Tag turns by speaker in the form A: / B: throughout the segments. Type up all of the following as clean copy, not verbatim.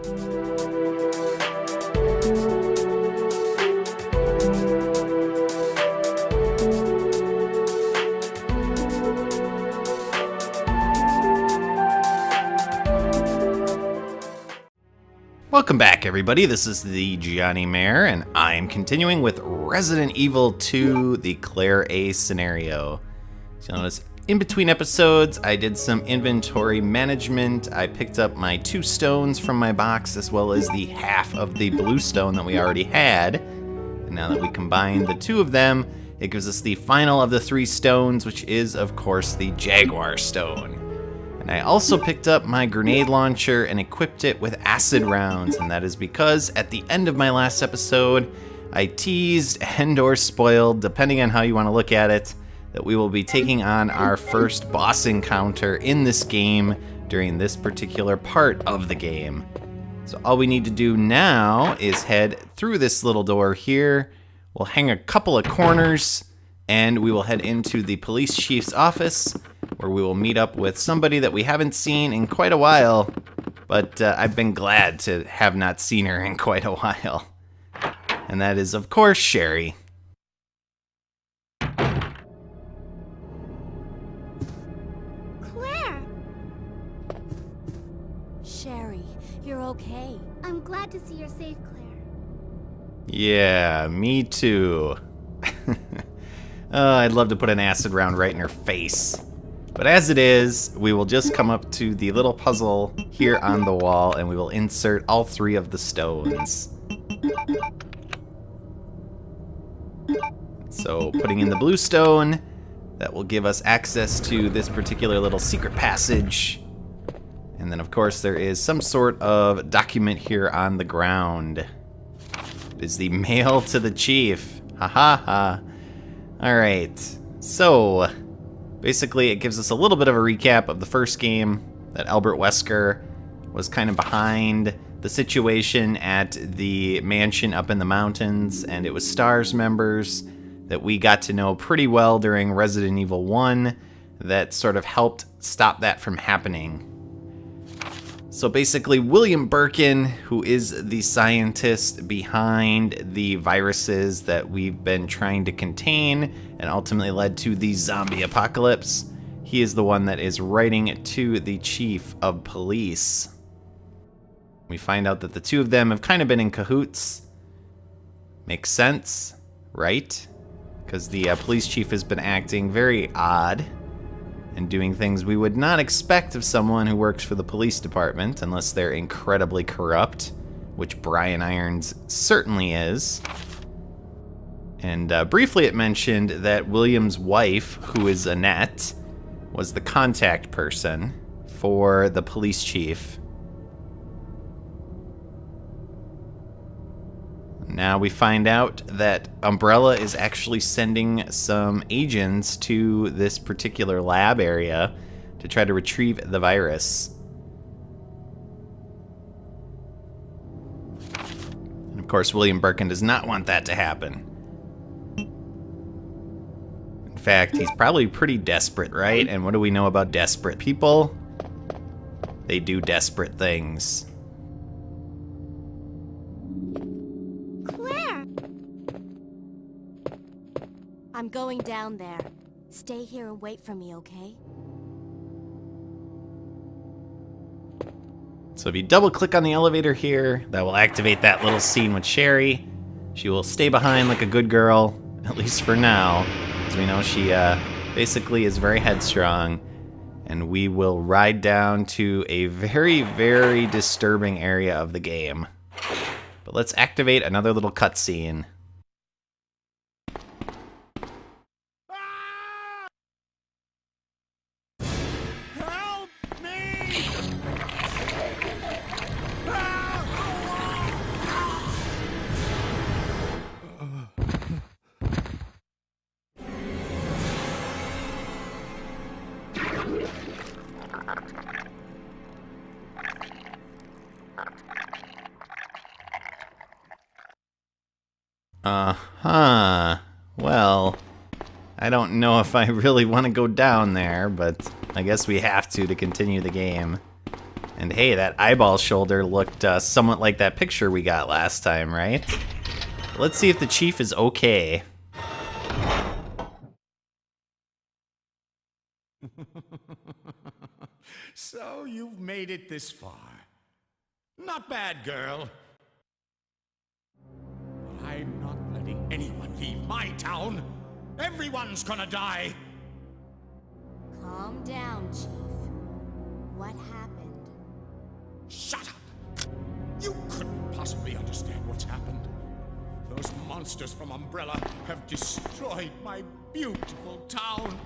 A: Welcome back, everybody. This is the thejonnymar, and I am continuing with Resident Evil 2, the Claire A scenario. So notice in between episodes, I did some inventory management. I picked up my 2 stones from my box, as well as the half of the blue stone that we already had. And now that we combine the 2 of them, it gives us the final of the 3 stones, which is, of course, the Jaguar stone. And I also picked up my grenade launcher and equipped it with acid rounds, and that is because at the end of my last episode, I teased and/or spoiled, depending on how you want to look at it, that we will be taking on our first boss encounter in this game during this particular part of the game. So all we need to do now is head through this little door here. We'll hang a couple of corners, and we will head into the police chief's office, where we will meet up with somebody that we haven't seen in quite a while, but I've been glad to have not seen her in quite a while. And that is, of course, Sherry.
B: Claire! Sherry, you're okay. I'm glad to see you're safe, Claire.
A: Yeah, me too. I'd love to put an acid round right in her face. But as it is, we will just come up to the little puzzle here on the wall, and we will insert all 3 of the stones. So putting in the blue stone, that will give us access to this particular little secret passage. And then of course there is some sort of document here on the ground. It is the mail to the chief. Ha ha ha. Alright, so basically it gives us a little bit of a recap of the first game, that Albert Wesker was kind of behind the situation at the mansion up in the mountains, and it was STARS members that we got to know pretty well during Resident Evil 1 that sort of helped stop that from happening. So basically, William Birkin, who is the scientist behind the viruses that we've been trying to contain and ultimately led to the zombie apocalypse, he is the one that is writing to the chief of police. We find out that the 2 of them have kind of been in cahoots. Makes sense, right? Because the police chief has been acting very odd and doing things we would not expect of someone who works for the police department, unless they're incredibly corrupt, which Brian Irons certainly is. And briefly it mentioned that William's wife, who is Annette, was the contact person for the police chief. Now we find out that Umbrella is actually sending some agents to this particular lab area to try to retrieve the virus. And of course, William Birkin does not want that to happen. In fact, he's probably pretty desperate, right? And what do we know about desperate people? They do desperate things.
B: I'm going down there. Stay here and wait for me, okay?
A: So if you double click on the elevator here, that will activate that little scene with Sherry. She will stay behind like a good girl, at least for now, as we know she basically is very headstrong. And we will ride down to a very, very disturbing area of the game. But let's activate another little cutscene. Uh-huh. Well, I don't know if I really want to go down there, but I guess we have to continue the game. And hey, that eyeball shoulder looked somewhat like that picture we got last time, right? Let's see if the chief is okay.
C: So you've made it this far. Not bad, girl. But I'm not letting anyone leave my town. Everyone's gonna die.
B: Calm down, Chief. What happened?
C: Shut up! You couldn't possibly understand what's happened. Those monsters from Umbrella have destroyed my beautiful town.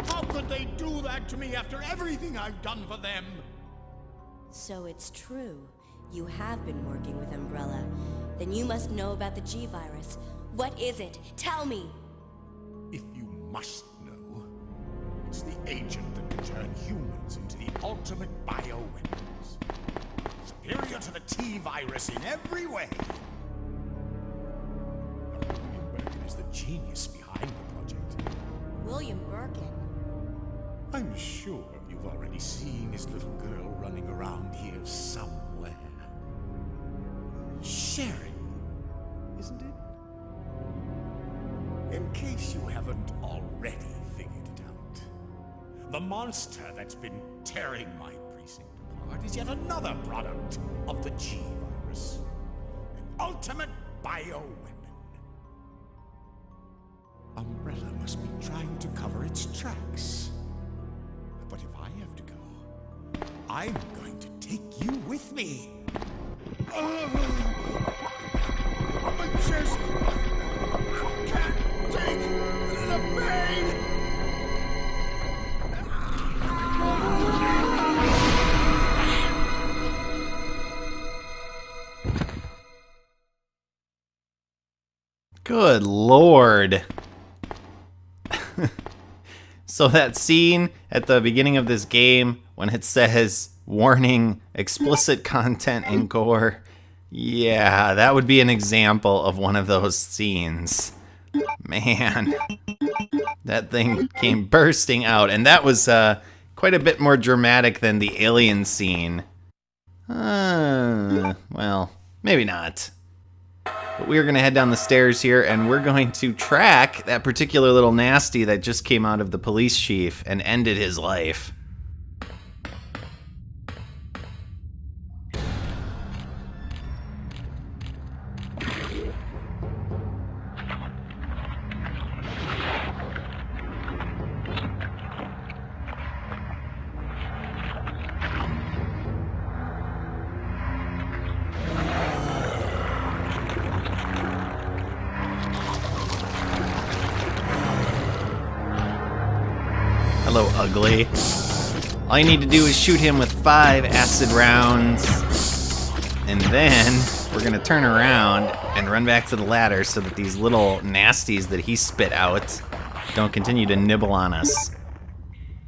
C: How could they do that to me after everything I've done for them?
B: So it's true. You have been working with Umbrella. Then you must know about the G-Virus. What is it? Tell me!
C: If you must know, it's the agent that can turn humans into the ultimate bioweapons. Superior to the T-Virus in every way. Dr. William Birkin is the genius behind the project.
B: William Birkin?
C: I'm sure you've already seen his little girl running around here somewhere. Sherry, isn't it? In case you haven't already figured it out, the monster that's been tearing my precinct apart is yet another product of the G-Virus. An ultimate bioweapon. Umbrella must be trying to cover its tracks. But if I have to go, I'm going to take you with me. My chest can't take the pain.
A: Good Lord. So that scene at the beginning of this game when it says, warning, explicit content and gore, yeah, that would be an example of one of those scenes. Man, that thing came bursting out, and that was quite a bit more dramatic than the alien scene. Well, maybe not. But we're going to head down the stairs here, and we're going to track that particular little nasty that just came out of the police chief and ended his life. Hello, ugly. All you need to do is shoot him with 5 acid rounds, and then we're gonna turn around and run back to the ladder so that these little nasties that he spit out don't continue to nibble on us.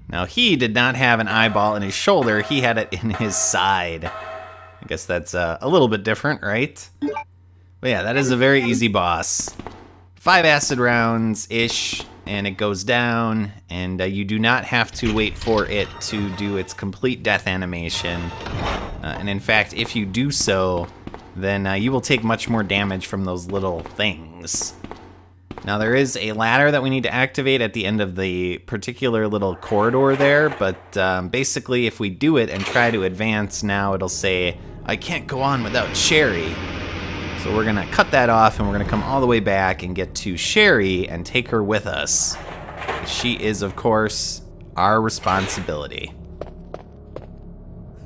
A: Now, he did not have an eyeball in his shoulder, he had it in his side. I guess that's a little bit different, right? But yeah, that is a very easy boss. 5 acid rounds-ish, and it goes down, and you do not have to wait for it to do its complete death animation. And in fact, if you do so, then you will take much more damage from those little things. Now, there is a ladder that we need to activate at the end of the particular little corridor there, but basically if we do it and try to advance now, it'll say, I can't go on without Sherry. So we're gonna cut that off, and we're gonna come all the way back and get to Sherry and take her with us. She is, of course, our responsibility.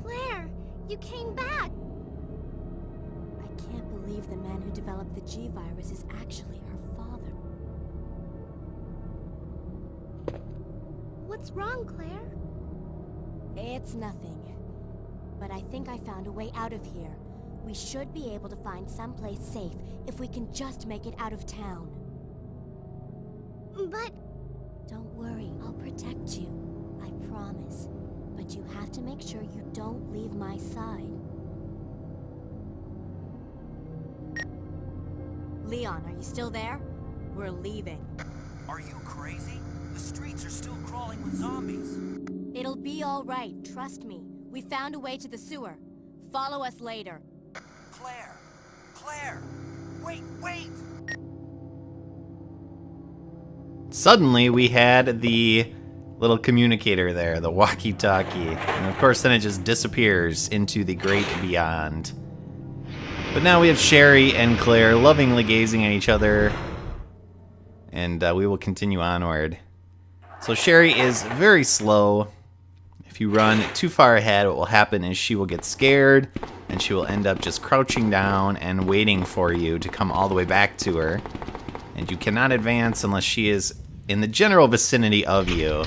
B: Claire, you came back! I can't believe the man who developed the G-Virus is actually her father. What's wrong, Claire? It's nothing. But I think I found a way out of here. We should be able to find someplace safe if we can just make it out of town. But... Don't worry, I'll protect you. I promise. But you have to make sure you don't leave my side. Leon, are you still there? We're leaving.
D: Are you crazy? The streets are still crawling with zombies.
B: It'll be all right, trust me. We found a way to the sewer. Follow us later.
D: Claire! Claire! Wait!
A: Suddenly, we had the little communicator there, the walkie-talkie. And of course, then it just disappears into the great beyond. But now we have Sherry and Claire lovingly gazing at each other. And we will continue onward. So Sherry is very slow. If you run too far ahead, what will happen is she will get scared, and she will end up just crouching down and waiting for you to come all the way back to her. And you cannot advance unless she is in the general vicinity of you.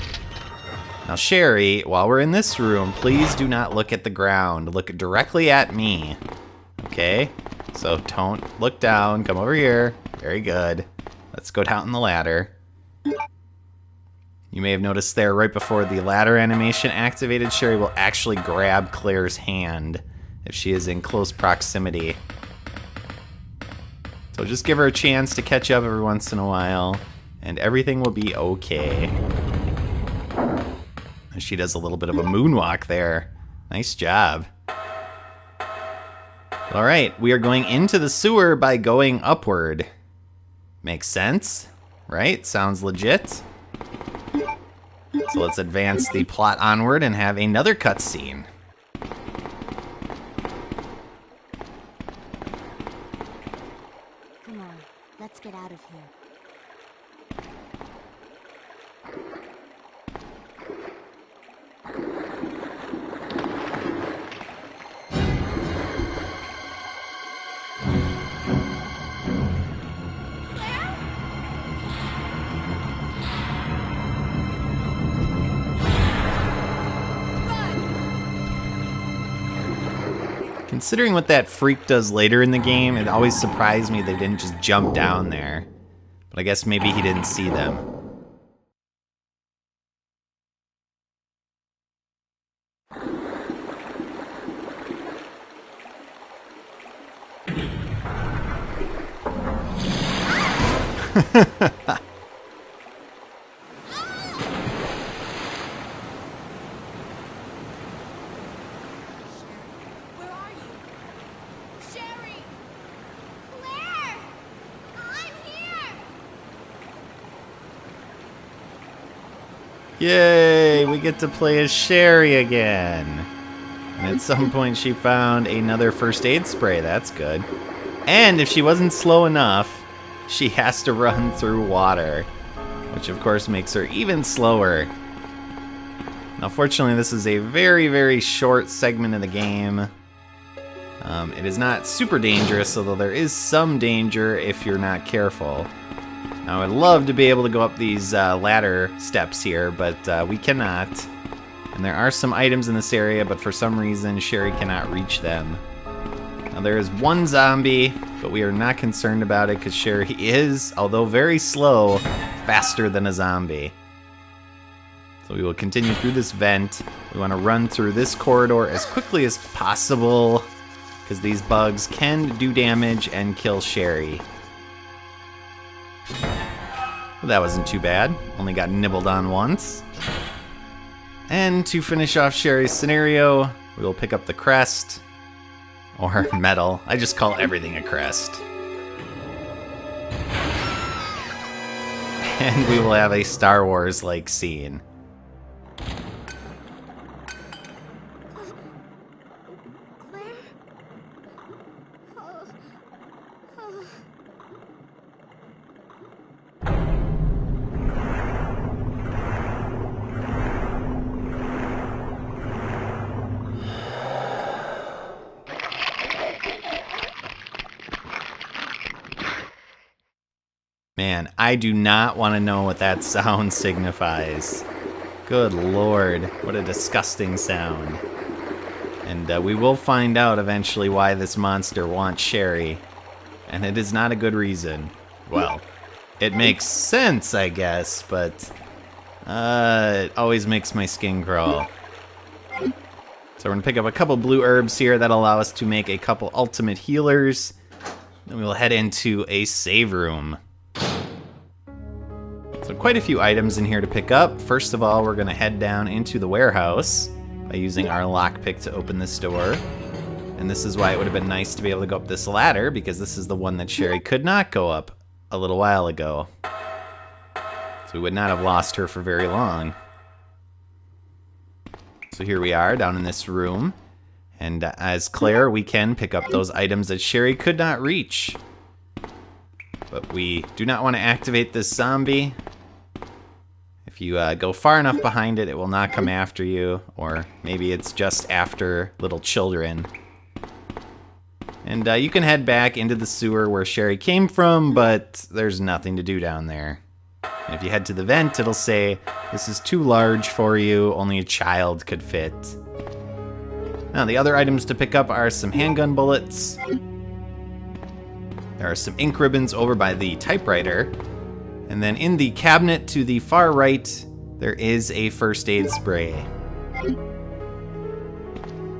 A: Now Sherry, while we're in this room, please do not look at the ground. Look directly at me. Okay? So don't look down. Come over here. Very good. Let's go down the ladder. You may have noticed there, right before the ladder animation activated, Sherry will actually grab Claire's hand if she is in close proximity. So just give her a chance to catch up every once in a while, and everything will be okay. And she does a little bit of a moonwalk there. Nice job. Alright, we are going into the sewer by going upward. Makes sense, right? Sounds legit. So let's advance the plot onward and have another cutscene.
B: Come on, let's get out of here.
A: Considering what that freak does later in the game, it always surprised me they didn't just jump down there. But I guess maybe he didn't see them.
B: Where are you? Sherry! Claire! I'm here!
A: Yay, we get to play as Sherry again. And at some point she found another first aid spray, that's good. And if she wasn't slow enough, she has to run through water, which of course makes her even slower. Now fortunately this is a very, very short segment of the game. It is not super dangerous, although there is some danger if you're not careful. Now I'd love to be able to go up these ladder steps here, but we cannot. And there are some items in this area, but for some reason Sherry cannot reach them. Now there is one zombie, but we are not concerned about it because Sherry is, although very slow, faster than a zombie. So we will continue through this vent. We want to run through this corridor as quickly as possible because these bugs can do damage and kill Sherry. Well, that wasn't too bad. Only got nibbled on once. And to finish off Sherry's scenario, we will pick up the crest. Or medal. I just call everything a crest. And we will have a Star Wars-like scene.
B: Claire? Oh.
A: Man, I do not want to know what that sound signifies. Good lord, what a disgusting sound. And we will find out eventually why this monster wants Sherry. And it is not a good reason. Well, it makes sense, I guess, but it always makes my skin crawl. So we're going to pick up a couple blue herbs here that allow us to make a couple ultimate healers. Then we will head into a save room. So quite a few items in here to pick up. First of all, we're going to head down into the warehouse by using our lockpick to open this door. And this is why it would have been nice to be able to go up this ladder, because this is the one that Sherry could not go up a little while ago. So we would not have lost her for very long. So here we are down in this room. And as Claire, we can pick up those items that Sherry could not reach. But we do not want to activate this zombie. If you go far enough behind it, it will not come after you. Or maybe it's just after little children. And you can head back into the sewer where Sherry came from, but there's nothing to do down there. And if you head to the vent, it'll say, this is too large for you, only a child could fit. Now, the other items to pick up are some handgun bullets. There are some ink ribbons over by the typewriter. And then in the cabinet to the far right, there is a first aid spray. And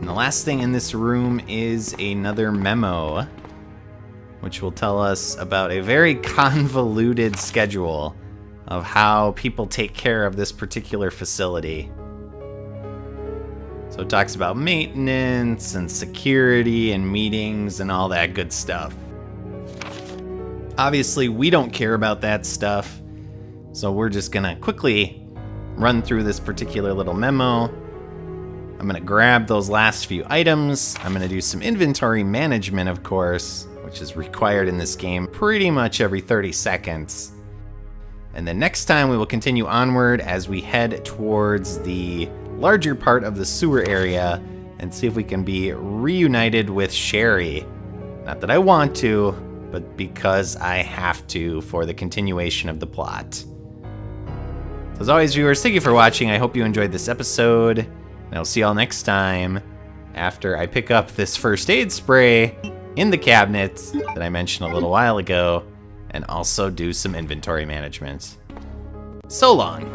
A: the last thing in this room is another memo, which will tell us about a very convoluted schedule of how people take care of this particular facility. So it talks about maintenance and security and meetings and all that good stuff. Obviously, we don't care about that stuff, so we're just gonna quickly run through this particular little memo. I'm gonna grab those last few items. I'm gonna do some inventory management, of course, which is required in this game pretty much every 30 seconds. And then next time we will continue onward as we head towards the larger part of the sewer area and see if we can be reunited with Sherry. Not that I want to, but because I have to for the continuation of the plot. So as always, viewers, thank you for watching. I hope you enjoyed this episode, and I'll see y'all next time after I pick up this first aid spray in the cabinet that I mentioned a little while ago, and also do some inventory management. So long.